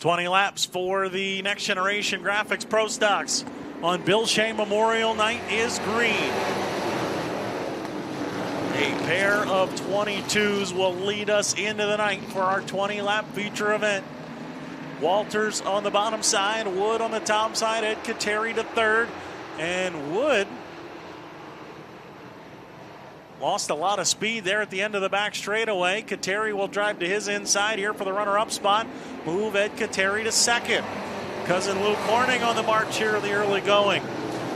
20 laps for the Next Generation Graphics Pro Stocks on Bill Shea Memorial Night is green. A pair of 22s will lead us into the night for our 20-lap feature event. Walters on the bottom side, Wood on the top side, Ed Kateri to third, and Wood lost a lot of speed there at the end of the back straightaway. Kateri will drive to his inside here for the runner-up spot. Move Ed Kateri to second. Cousin Luke Horning on the march here in the early going.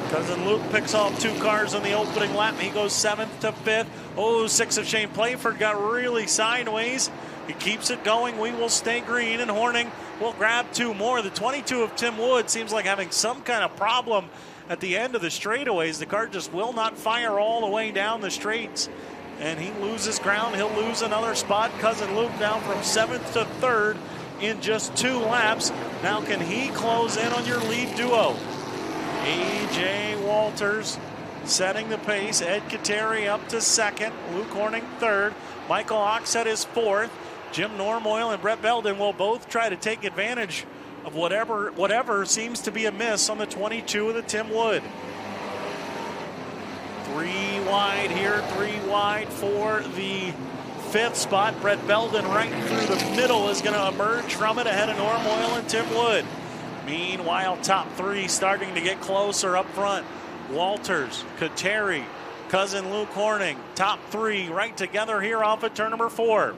Cousin Luke picks off 2 cars on the opening lap. He goes 7th to 5th. Oh, 6 of Shane Playford got really sideways. He keeps it going. We will stay green, and Horning will grab 2 more. The 22 of Tim Wood seems like having some kind of problem at the end of the straightaways. The car just will not fire all the way down the straights, and he loses ground. He'll lose another spot. Cousin Luke down from 7th to 3rd in just 2 laps. Now can he close in on your lead duo? A.J. Walters setting the pace. Ed Kateri up to 2nd. Luke Horning 3rd. Michael Oxett is 4th. Jim Normoyle and Brett Belden will both try to take advantage of whatever seems to be a miss on the 22 of the Tim Wood. 3 wide here, 3 wide for the 5th spot. Brett Belden right through the middle is going to emerge from it ahead of Normoyle and Tim Wood. Meanwhile, top 3 starting to get closer up front. Walters, Kateri, Cousin Luke Horning, top 3 right together here off of turn number 4.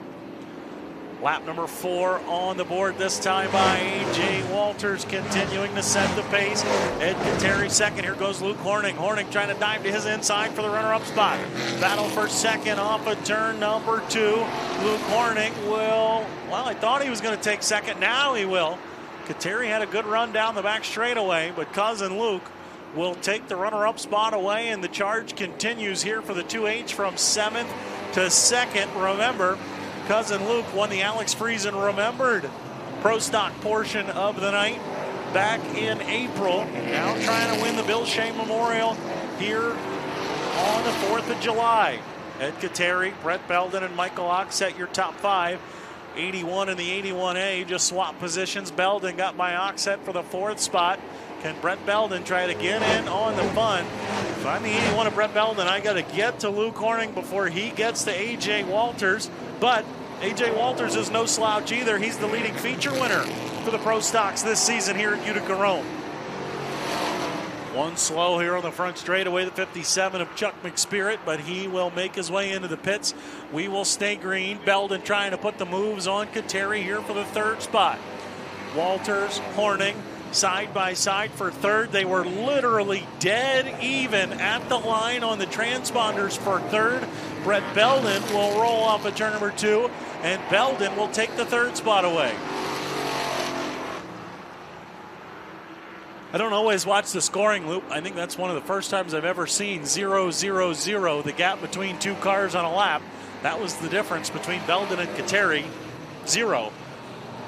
Lap number 4 on the board this time by A.J. Walters, continuing to set the pace. Ed Kateri second. Here goes Luke Horning. Horning trying to dive to his inside for the runner-up spot. Battle for second off of turn number 2. Luke Horning will, well, I thought he was going to take second. Now he will. Kateri had a good run down the back straightaway, but Cousin Luke will take the runner-up spot away, and the charge continues here for the 2H from 7th to 2nd. Remember, Cousin Luke won the Alex Friesen Remembered Pro Stock portion of the night back in April. Now trying to win the Bill Shea Memorial here on the 4th of July. Ed Kateri, Brett Belden, and Michael Oxett, your top 5. 81 in the 81A, just swap positions. Belden got by Oxett for the 4th spot. Can Brett Belden try to get in on the fun? If I'm the 81 of Brett Belden, I got to get to Luke Horning before he gets to A.J. Walters. But A.J. Walters is no slouch either. He's the leading feature winner for the Pro Stocks this season here at Utica-Rome. 1 slow here on the front straightaway, the 57 of Chuck McSpirit, but he will make his way into the pits. We will stay green. Belden trying to put the moves on Kateri here for the 3rd spot. Walters, Horning, side by side for 3rd. They were literally dead even at the line on the transponders for 3rd. Brett Belden will roll off at turn number 2, and Belden will take the 3rd spot away. I don't always watch the scoring loop. I think that's one of the first times I've ever seen 0-0-0, the gap between 2 cars on a lap. That was the difference between Belden and Kateri, 0.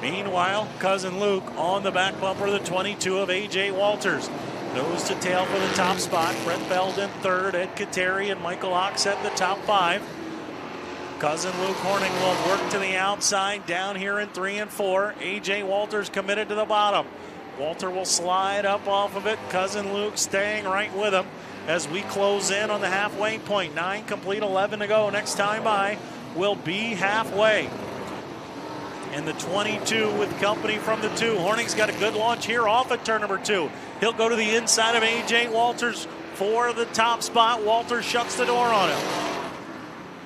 Meanwhile, Cousin Luke on the back bumper, the 22 of A.J. Walters. Nose to tail for the top spot. Brett Belden 3rd, Ed Kateri and Michael Oxett the top 5. Cousin Luke Horning will work to the outside down here in 3 and 4. A.J. Walters committed to the bottom. Walter will slide up off of it. Cousin Luke staying right with him as we close in on the halfway point. 9 complete, 11 to go. Next time by will be halfway. And the 22 with company from the 2. Horning's got a good launch here off at turn number 2. He'll go to the inside of A.J. Walters for the top spot. Walters shuts the door on him.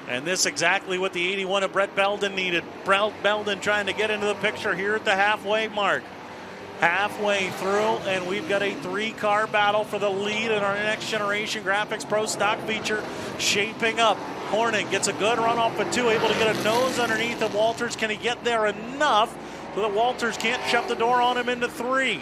And this exactly what the 81 of Brett Belden needed. Brett Belden trying to get into the picture here at the halfway mark. Halfway through, and we've got a 3-car battle for the lead in our Next Generation Graphics Pro Stock feature shaping up. Horning gets a good run off of 2, able to get a nose underneath of Walters. Can he get there enough so that Walters can't shut the door on him into 3?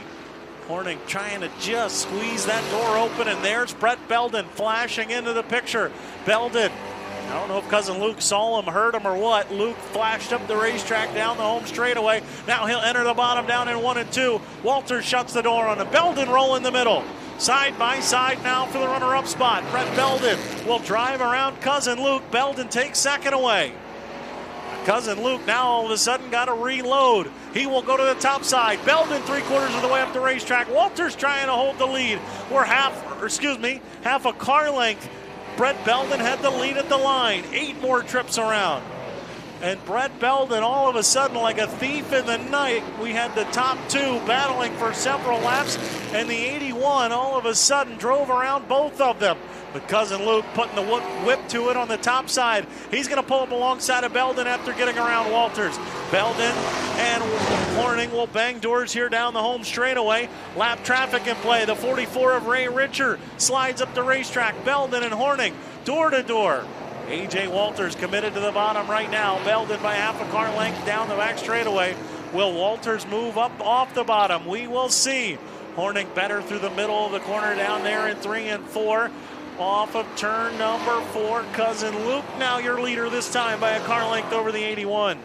Horning trying to just squeeze that door open, and there's Brett Belden flashing into the picture. Belden, I don't know if Cousin Luke saw him, heard him, or what. Luke flashed up the racetrack down the home straightaway. Now he'll enter the bottom down in 1 and 2. Walters shuts the door on him. Belden roll in the middle. Side by side now for the runner-up spot. Brett Belden will drive around Cousin Luke. Belden takes 2nd away. Cousin Luke now all of a sudden got to reload. He will go to the top side. Belden 3/4 of the way up the racetrack. Walters trying to hold the lead. We're half a car length. Brett Belden had the lead at the line. 8 more trips around. And Brett Belden, all of a sudden, like a thief in the night, we had the top 2 battling for several laps, and the 81 all of a sudden drove around both of them. But Cousin Luke putting the whip to it on the top side. He's going to pull up alongside of Belden after getting around Walters. Belden and Horning will bang doors here down the home straightaway. Lap traffic in play. The 44 of Ray Richer slides up the racetrack. Belden and Horning door to door. A.J. Walters committed to the bottom right now. Belden by half a car length down the back straightaway. Will Walters move up off the bottom? We will see. Horning better through the middle of the corner down there in 3 and 4. Off of turn number 4, Cousin Luke, now your leader this time by a car length over the 81.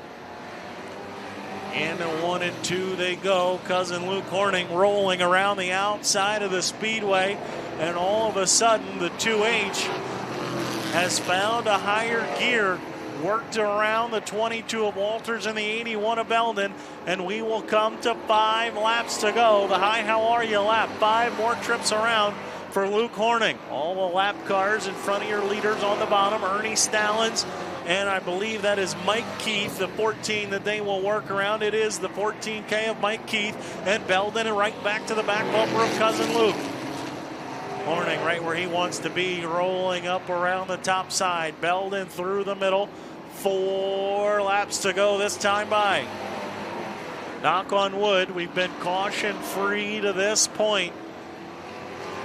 And 1 and 2 they go. Cousin Luke Horning rolling around the outside of the speedway. And all of a sudden, the 2H has found a higher gear, worked around the 22 of Walters and the 81 of Belden, and we will come to 5 laps to go. The Hi How Are You lap, 5 more trips around for Luke Horning. All the lap cars in front of your leaders on the bottom. Ernie Stallings, and I believe that is Mike Keith, the 14 that they will work around. It is the 14K of Mike Keith, and Belden right back to the back bumper of Cousin Luke. Horning right where he wants to be, rolling up around the top side. Belden through the middle. 4 laps to go this time by. Knock on wood, we've been caution-free to this point.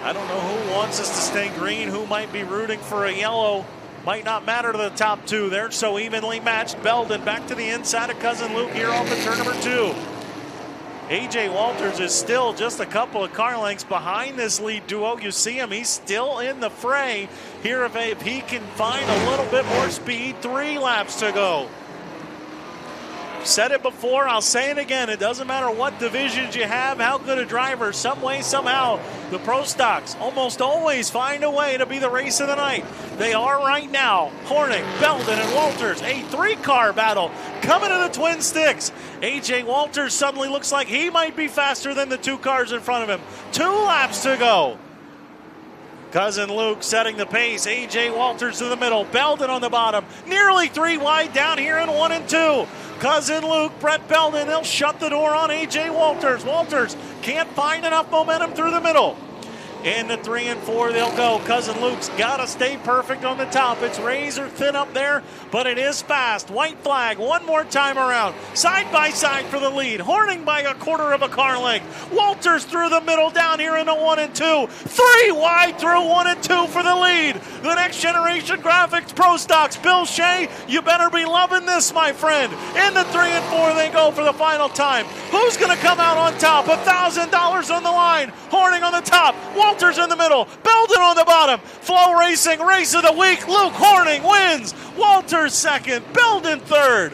I don't know who wants us to stay green, who might be rooting for a yellow. Might not matter to the top 2. They're so evenly matched. Belden back to the inside of Cousin Luke here off of turn number 2. A.J. Walters is still just a couple of car lengths behind this lead duo. You see him, he's still in the fray here if he can find a little bit more speed. 3 laps to go. Said it before, I'll say it again. It doesn't matter what divisions you have, how good a driver, some way, somehow, the pro stocks almost always find a way to be the race of the night. They are right now. Horning, Belden, and Walters, a 3-car battle coming to the Twin Sticks. A.J. Walters suddenly looks like he might be faster than the 2 cars in front of him. 2 laps to go. Cousin Luke setting the pace. A.J. Walters to the middle. Belden on the bottom. Nearly 3 wide down here in 1 and 2. Cousin Luke, Brett Belden, they'll shut the door on A.J. Walters. Walters can't find enough momentum through the middle. Into 3 and 4 they'll go. Cousin Luke's got to stay perfect on the top. It's razor thin up there, but it is fast. White flag one more time around. Side by side for the lead. Horning by a 1/4 of a car length. Walters through the middle down here into 1 and 2. 3 wide through 1 and 2 for the lead. The Next Generation Graphics Pro Stocks. Bill Shea, you better be loving this, my friend. Into 3 and 4 they go for the final time. Who's going to come out on top? $1,000 on the line. Horning on the top. Walters in the middle. Belden on the bottom. FloRacing Race of the Week. Luke Horning wins. Walters second. Belden third.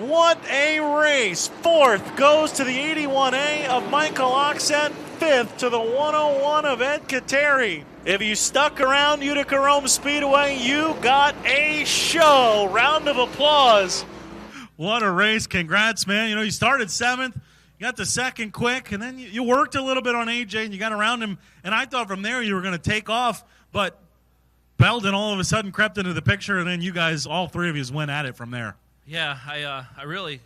What a race. 4th goes to the 81A of Michael Oxett. 5th to the 101 of Ed Kateri. If you stuck around Utica-Rome Speedway, you got a show. Round of applause. What a race. Congrats, man. You know, you started 7th. You got the 2nd quick, and then you worked a little bit on A.J., and you got around him. And I thought from there you were going to take off, but Belden all of a sudden crept into the picture, and then you guys, all 3 of you, went at it from there. Yeah, I really,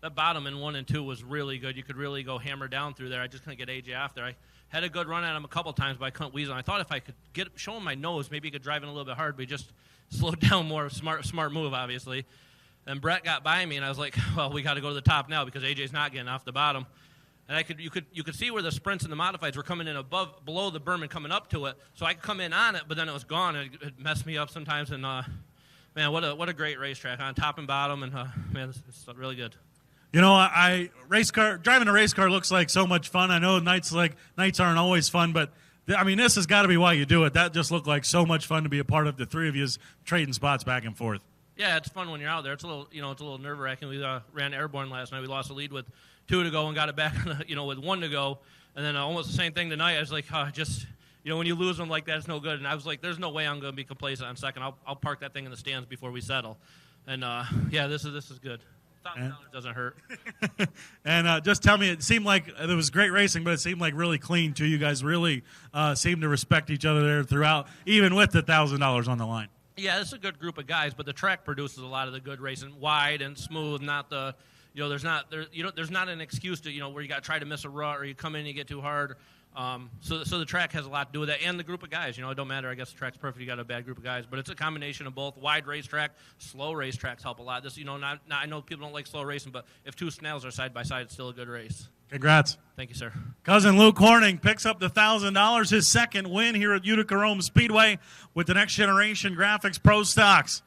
that bottom in 1 and 2 was really good. You could really go hammer down through there. I just couldn't get A.J. off there. I had a good run at him a couple times, but I couldn't weasel. I thought if I could show him my nose, maybe he could drive in a little bit hard, but he just slowed down more. Smart move, obviously. And Brett got by me, and I was like, well, we got to go to the top now because A.J.'s not getting off the bottom. And you could see where the sprints and the modifieds were coming in below the berm and coming up to it. So I could come in on it, but then it was gone, and it messed me up sometimes. And, man, what a great racetrack on top and bottom. And, man, it's really good. You know, driving a race car looks like so much fun. I know nights aren't always fun, but I mean, this has got to be why you do it. That just looked like so much fun to be a part of. The 3 of you trading spots back and forth. Yeah, it's fun when you're out there. It's a little nerve-wracking. We ran airborne last night. We lost the lead with 2 to go and got it back, with 1 to go. And then almost the same thing tonight. I was like, when you lose them like that, it's no good. And I was like, there's no way I'm going to be complacent on second. I'll park that thing in the stands before we settle. And, this is good. $1,000 doesn't hurt. And just tell me, it seemed like it was great racing, but it seemed like really clean, too. You guys really seemed to respect each other there throughout, even with the $1,000 on the line. Yeah, it's a good group of guys, but the track produces a lot of the good racing, wide and smooth, not the there's not an excuse to where you got to try to miss a rut or you come in and you get too hard. So the track has a lot to do with that, and the group of guys. It don't matter. I guess the track's perfect. You got a bad group of guys, but it's a combination of both. Wide racetrack, slow racetracks help a lot. This, I know people don't like slow racing, but if two snails are side by side, it's still a good race. Congrats. Thank you, sir. Cousin Luke Horning picks up the $1,000, his second win here at Utica-Rome Speedway with the Next Generation Graphics Pro Stocks.